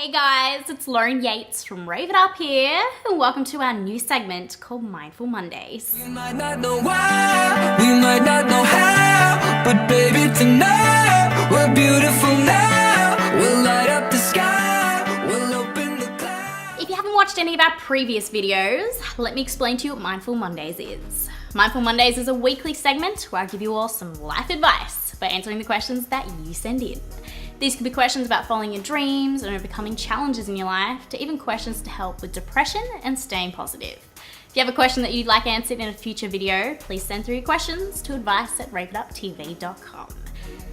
Hey guys, it's Lauren Yates from Rave It Up here, and welcome to our new segment called Mindful Mondays. We might not know why, we might not know how, but baby tonight, we're beautiful now. We'll light up the sky, we'll open the clouds. If you haven't watched any of our previous videos, let me explain to you what Mindful Mondays is. Mindful Mondays is a weekly segment where I give you all some life advice by answering the questions that you send in. These could be questions about following your dreams and overcoming challenges in your life, to even questions to help with depression and staying positive. If you have a question that you'd like answered in a future video, please send through your questions to advice@raveituptv.com.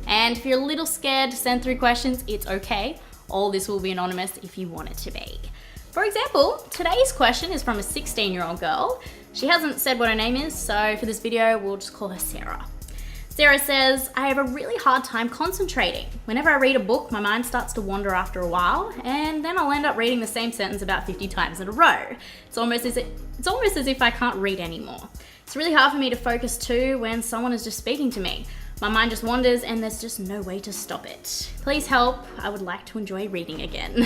And if you're a little scared to send through questions, it's okay. All this will be anonymous if you want it to be. For example, today's question is from a 16-year-old girl. She hasn't said what her name is, so for this video, we'll just call her Sarah. Sarah says, I have a really hard time concentrating. Whenever I read a book, my mind starts to wander after a while, and then I'll end up reading the same sentence about 50 times in a row. It's almost as if I can't read anymore. It's really hard for me to focus too when someone is just speaking to me. My mind just wanders and there's just no way to stop it. Please help. I would like to enjoy reading again.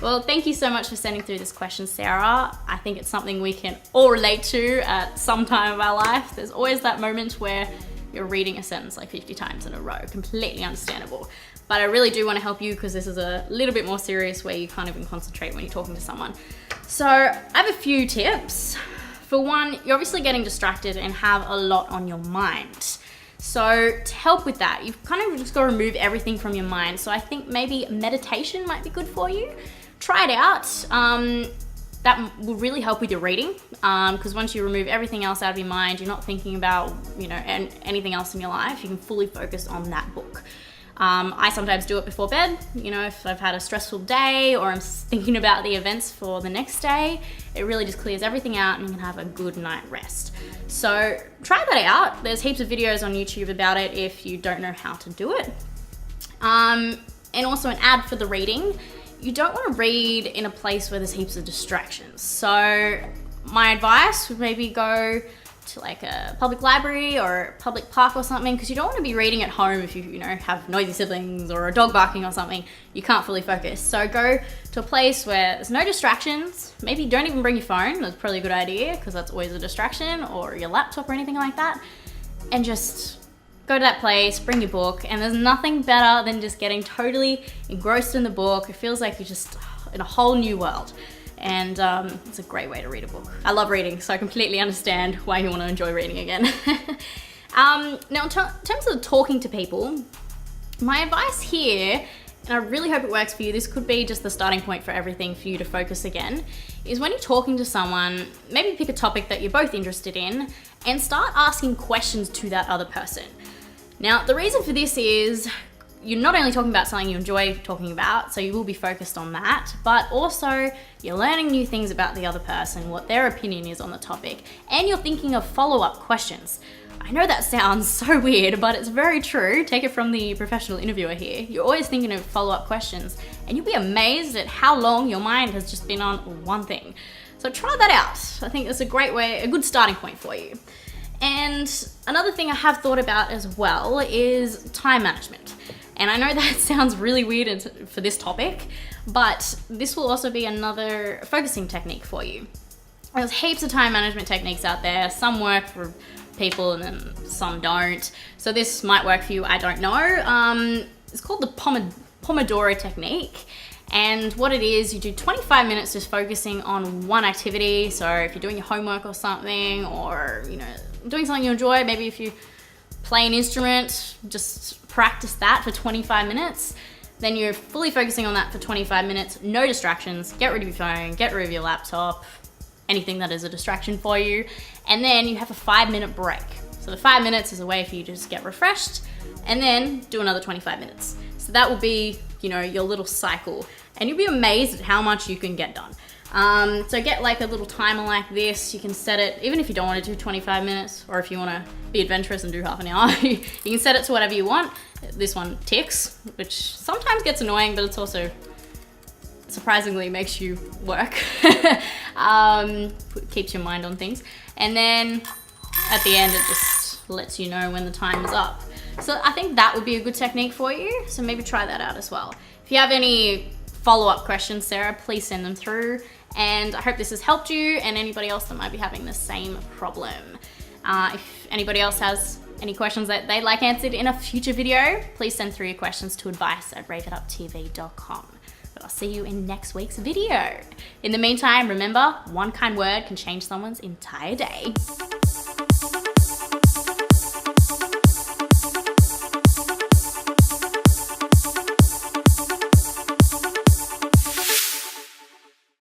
Well, thank you so much for sending through this question, Sarah. I think it's something we can all relate to at some time of our life. There's always that moment where you're reading a sentence like 50 times in a row. Completely understandable. But I really do want to help you because this is a little bit more serious where you can't even concentrate when you're talking to someone. So I have a few tips. For one, you're obviously getting distracted and have a lot on your mind. So to help with that, you've kind of just got to remove everything from your mind. So I think maybe meditation might be good for you. Try it out. That will really help with your reading, because once you remove everything else out of your mind, you're not thinking about, anything else in your life. You can fully focus on that book. I sometimes do it before bed. If I've had a stressful day or I'm thinking about the events for the next day, it really just clears everything out and you can have a good night rest. So try that out. There's heaps of videos on YouTube about it if you don't know how to do it. And also an ad for the reading. You don't want to read in a place where there's heaps of distractions. So my advice would maybe go to like a public library or a public park or something, because you don't want to be reading at home if you have noisy siblings or a dog barking or something. You can't fully focus. So go to a place where there's no distractions. Maybe don't even bring your phone. That's probably a good idea because that's always a distraction, or your laptop or anything like that. And just go to that place, bring your book, and there's nothing better than just getting totally engrossed in the book. It feels like you're just in a whole new world. And it's a great way to read a book. I love reading, so I completely understand why you want to enjoy reading again. Now, in terms of talking to people, my advice here, and I really hope it works for you, this could be just the starting point for everything for you to focus again, is when you're talking to someone, maybe pick a topic that you're both interested in and start asking questions to that other person. Now, the reason for this is you're not only talking about something you enjoy talking about, so you will be focused on that, but also you're learning new things about the other person, what their opinion is on the topic, and you're thinking of follow-up questions. I know that sounds so weird, but it's very true. Take it from the professional interviewer here. You're always thinking of follow-up questions, and you'll be amazed at how long your mind has just been on one thing. So try that out. I think it's a great way, a good starting point for you. And another thing I have thought about as well is time management. And I know that sounds really weird for this topic, but this will also be another focusing technique for you. There's heaps of time management techniques out there. Some work for people and then some don't. So this might work for you, I don't know. It's called the Pomodoro technique. And what it is, you do 25 minutes just focusing on one activity. So if you're doing your homework or something, or doing something you enjoy, maybe if you play an instrument, just practice that for 25 minutes. Then you're fully focusing on that for 25 minutes, no distractions. Get rid of your phone, get rid of your laptop, anything that is a distraction for you. And then you have a 5-minute break. So the 5 minutes is a way for you to just get refreshed and then do another 25 minutes. So that will be, your little cycle, and you'll be amazed at how much you can get done. So get like a little timer like this. You can set it, even if you don't want to do 25 minutes, or if you want to be adventurous and do half an hour, you can set it to whatever you want. This one ticks, which sometimes gets annoying, but it's also surprisingly makes you work. Keeps your mind on things. And then at the end, it just lets you know when the time is up. So I think that would be a good technique for you. So maybe try that out as well. If you have any follow-up questions, Sarah, please send them through. And I hope this has helped you and anybody else that might be having the same problem. If anybody else has any questions that they'd like answered in a future video, please send through your questions to advice@raveituptv.com. But I'll see you in next week's video. In the meantime, remember, one kind word can change someone's entire day.